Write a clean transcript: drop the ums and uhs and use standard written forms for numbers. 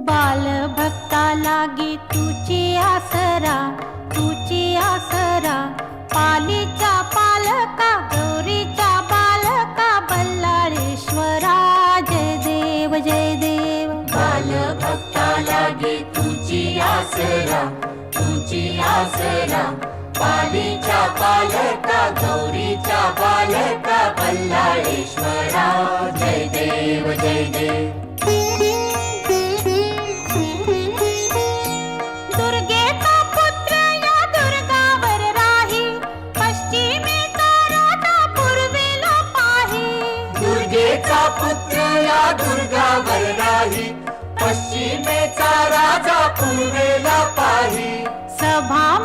बालभक्ता लागी तुची आसरा, तुची आसरा. पालीच्या पालका, गौरीच्या बालका, बल्लाळेश्वरा. जय देव जय देव. बालभक्ता लागे तुझी आसरा, तुझी आसरा. पालीच्या पालका, गौरीच्या बालका, बल्लाळेश्वरा. जय देव जय देव. दुर्गेचा पुत्र या दुर्गावर राही, पश्चिमेचा राजा पूर्वेला पाही. दुर्गेचा पुत्र या दुर्गावर राही, पश्चिमेचा राजा पूर्वेला पाही. सभा